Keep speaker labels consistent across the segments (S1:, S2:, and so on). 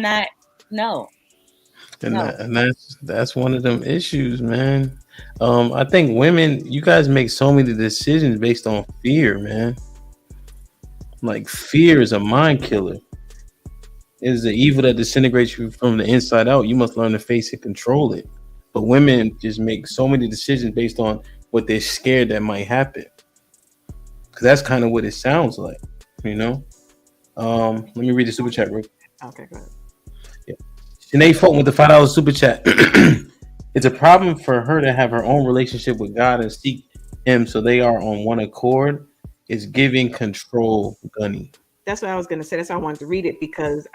S1: not. No,
S2: And
S1: no.
S2: that's one of them issues, man. I think women, you guys make so many decisions based on fear, man. Like fear is a mind killer. It is the evil that disintegrates you from the inside out. You must learn to face and control it. But women just make so many decisions based on what they're scared that might happen. Because that's kind of what it sounds like, you know. Let me read the super chat real quick.
S3: Okay, go ahead.
S2: Yeah. Sinead Fulton with the $5 super chat. It's a problem for her to have her own relationship with God and seek Him so they are on one accord. It's giving control, Gunny.
S3: That's what I was going to say. That's why I wanted to read it, because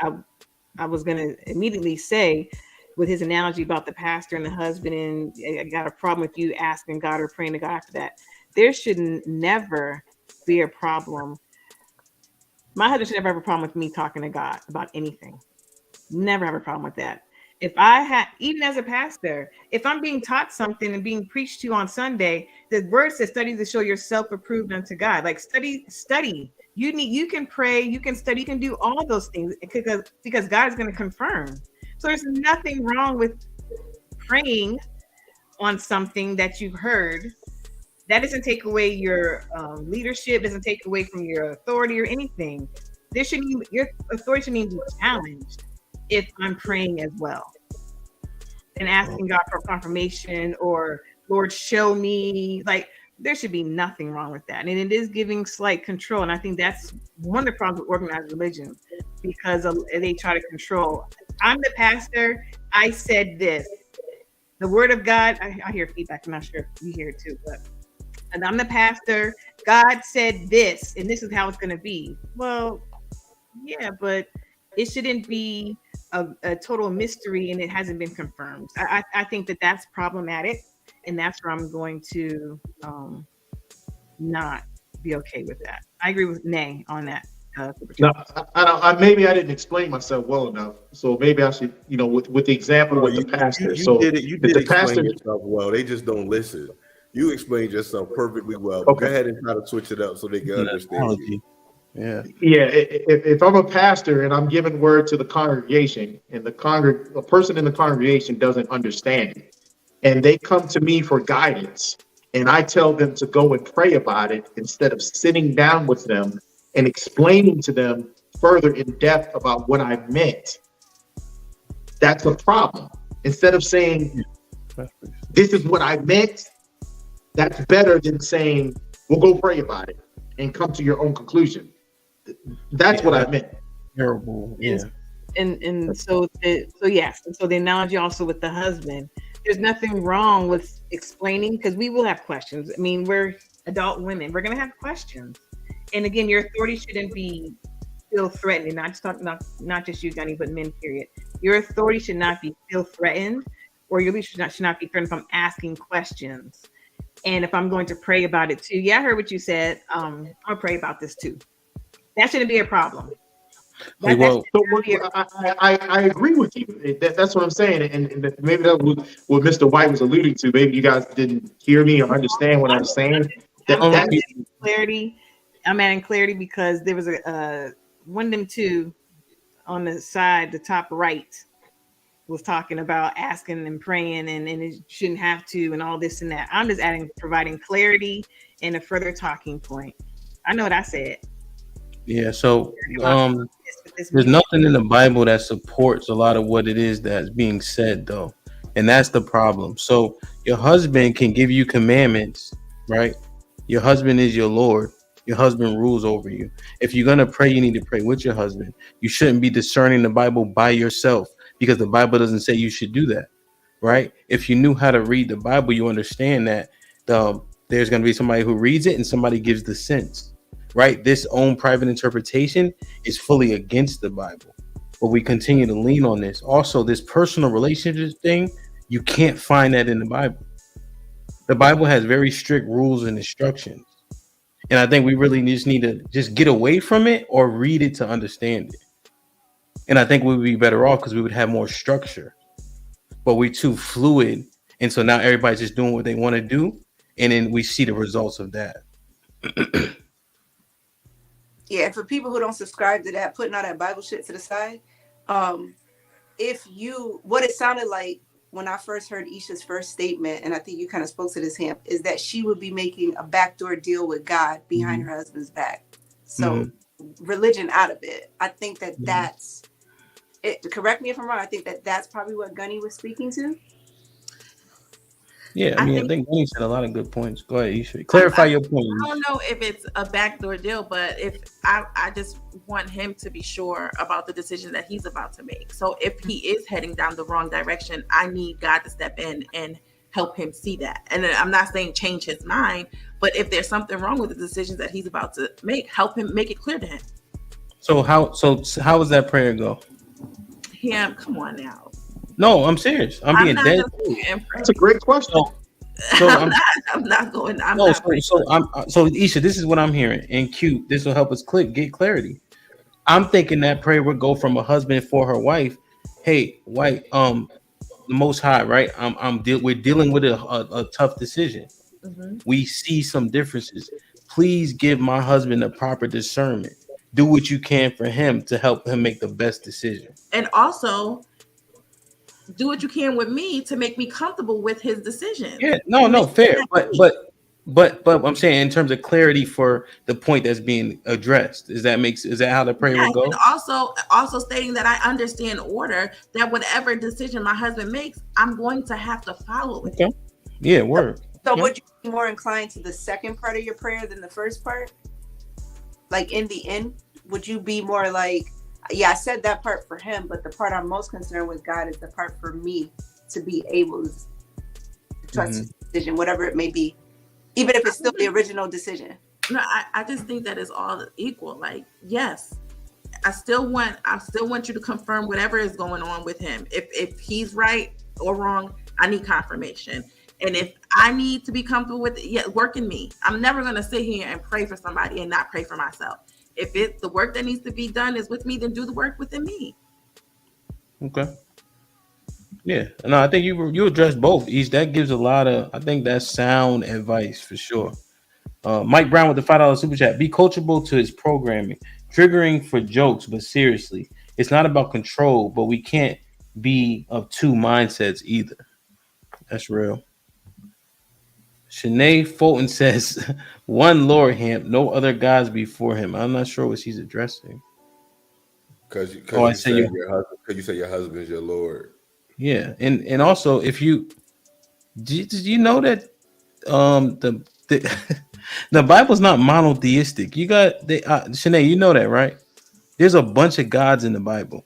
S3: I was going to immediately say, with his analogy about the pastor and the husband, and I got a problem with you asking God or praying to God after that. There should never be a problem. My husband should never have a problem with me talking to God about anything. Never have a problem with that. If I had, even as a pastor, if I'm being taught something and being preached to on Sunday, the word says study to show yourself approved unto God. Like study. You can pray, you can study, you can do all those things because God is going to confirm. So there's nothing wrong with praying on something that you've heard. That doesn't take away your leadership, doesn't take away from your authority or anything. Your authority shouldn't be challenged if I'm praying as well and asking God for confirmation or Lord, show me. Like, there should be nothing wrong with that. And it is giving slight control. And I think that's one of the problems with organized religion, because they try to control. I'm the pastor. I said this. The word of God, I hear feedback. I'm not sure if you hear it too, but and I'm the pastor. God said this, and this is how it's going to be. Well, yeah, but it shouldn't be a total mystery and it hasn't been confirmed. I think that that's problematic, and that's where I'm going to not be okay with that. I agree with Nay on that.
S4: No, maybe I didn't explain myself well enough. So maybe I should, with the example of the pastor.
S5: You
S4: So
S5: did it. You
S4: if
S5: did
S4: the
S5: explain
S4: pastor,
S5: yourself well. They just don't listen. You explained yourself perfectly well.
S4: Okay.
S5: Go ahead and try to switch it up so they can understand you.
S2: Yeah.
S4: If I'm a pastor and I'm giving word to the congregation, and a person in the congregation doesn't understand it, and they come to me for guidance, and I tell them to go and pray about it instead of sitting down with them and explaining to them further in depth about what I meant, that's a problem. Instead of saying, this is what I meant, that's better than saying, we'll go pray about it and come to your own conclusion. That's what I meant.
S2: Terrible. Yeah.
S3: And so yes. And so the analogy also with the husband, there's nothing wrong with explaining, because we will have questions. I mean, we're adult women. We're going to have questions. And again, your authority shouldn't feel threatened. Not just you, Gunny, but men, period. Your authority should not feel threatened, or your leadership should not be threatened if I'm asking questions. And if I'm going to pray about it too. Yeah, I heard what you said. I'll pray about this too. That shouldn't be a problem.
S4: I agree with you. That's what I'm saying. And maybe that was what Mr. White was alluding to. Maybe you guys didn't hear me or understand what I was saying.
S3: I'm adding clarity because there was one of them two on the side, the top right, was talking about asking and praying and it shouldn't have to and all this and that. I'm just providing clarity and a further talking point. I know what I said.
S2: Yeah, so there's nothing in the Bible that supports a lot of what it is that's being said, though. And that's the problem. So your husband can give you commandments, right? Your husband is your Lord. Your husband rules over you. If you're going to pray, you need to pray with your husband. You shouldn't be discerning the Bible by yourself, because the Bible doesn't say you should do that, right? If you knew how to read the Bible, you understand that there's going to be somebody who reads it and somebody gives the sense, right? This own private interpretation is fully against the Bible, but we continue to lean on this. Also, this personal relationship thing, you can't find that in the Bible. The Bible has very strict rules and instructions. And I think we really just need to just get away from it or read it to understand it. And I think we would be better off because we would have more structure. But we're too fluid. And so now everybody's just doing what they want to do. And then we see the results of that.
S6: Yeah, for people who don't subscribe to that, putting all that Bible shit to the side,
S1: what it sounded like when I first heard Isha's first statement, and I think you kind of spoke to this, Ham, is that she would be making a backdoor deal with God behind her husband's back. So religion out of it. I think that that's it. Correct me if I'm wrong. I think that that's probably what Gunny was speaking to.
S2: Yeah, I think Gunny said a lot of good points. Go ahead, Isha. Clarify your point.
S6: I don't know if it's a backdoor deal, but if I just want him to be sure about the decision that he's about to make. So if he is heading down the wrong direction, I need God to step in and help him see that. And I'm not saying change his mind, but if there's something wrong with the decisions that he's about to make, help him make it clear to him. So how
S2: does that prayer go?
S6: Him, come on now.
S2: No, I'm serious. I'm being dead.
S4: That's a great question.
S2: So
S6: I'm not going.
S2: So Isha, this is what I'm hearing. And Q, this will help us get clarity. I'm thinking that prayer would go from a husband for her wife. Hey, wife, the Most High, right? We're dealing with a tough decision. We see some differences. Please give my husband the proper discernment. Do what you can for him to help him make the best decision.
S6: And also do what you can with me to make me comfortable with his decision.
S2: Yeah, no, fair. But I'm saying in terms of clarity for the point that's being addressed, is that how the prayer will go?
S6: And also stating that I understand order, that whatever decision my husband makes, I'm going to have to follow it.
S2: Okay. Yeah, word.
S1: So would you be more inclined to the second part of your prayer than the first part? Like in the end, would you be more like, yeah, I said that part for him, but the part I'm most concerned with God is the part for me to be able to trust his decision, whatever it may be, even if it's still the original decision.
S6: No, I just think that is all equal. Like, yes, I still want you to confirm whatever is going on with him. If he's right or wrong, I need confirmation. And if I need to be comfortable with it, work in me. I'm never going to sit here and pray for somebody and not pray for myself. If the work that needs to be done is with me, then do the work within me.
S2: Okay. Yeah. No, I think you addressed both. That gives a lot of, I think that's sound advice for sure. Mike Brown with the $5 super chat. Be coachable to his programming. Triggering for jokes, but seriously, it's not about control, but we can't be of two mindsets either. That's real. Shanae Fulton says, one Lord Hamp, no other gods before him. I'm not sure what she's addressing.
S5: Because you say your husband is your Lord.
S2: Yeah, and also did you know that the Bible's not monotheistic. You got Shanae, you know that, right? There's a bunch of gods in the Bible.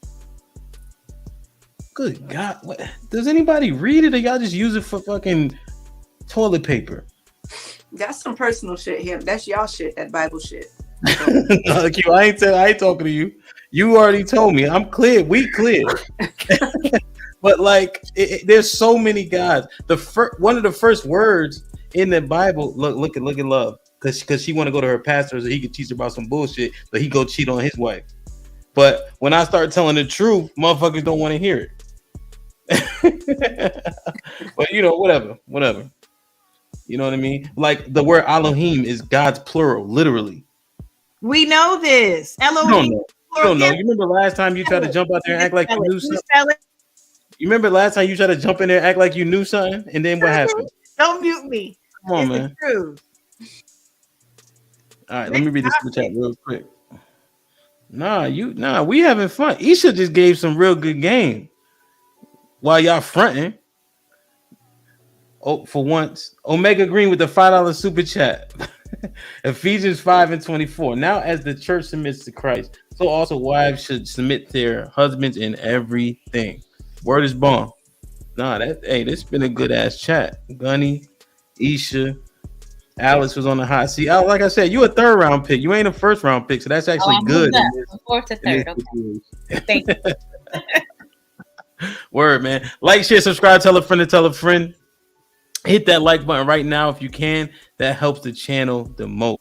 S2: Good God, does anybody read it, or y'all just use it for fucking toilet paper?
S1: That's some personal shit here. That's y'all shit, that Bible shit.
S2: No, Q, I ain't talking to you. You already told me. I'm clear. We clear. But like, there's so many gods. One of the first words in the Bible. Look at love, because she want to go to her pastor so he could teach her about some bullshit, but he go cheat on his wife. But when I start telling the truth, motherfuckers don't want to hear it. But whatever. You know what I mean? Like the word Elohim is God's plural, literally.
S3: We know this. Elohim.
S2: You don't know. You remember last time you tried to jump out there and act like you knew something? You remember last time you tried to jump in there and act like you knew something? And then what happened?
S3: Don't mute me.
S2: Come on, man.
S3: True.
S2: All right, let me read this super chat real quick. We having fun. Isha just gave some real good game while y'all fronting. Oh, for once, Omega Green with the $5 super chat. Ephesians 5:24. Now, as the church submits to Christ, so also wives should submit their husbands in everything. Word is bomb. This been a good ass chat. Gunny, Isha, Alice was on the hot seat. Like I said, you a third round pick. You ain't a first round pick, so that's actually good.
S7: Fourth to third. Okay. Thank you.
S2: Word, man. Like, share, subscribe, tell a friend to tell a friend. Hit that like button right now if you can. That helps the channel the most.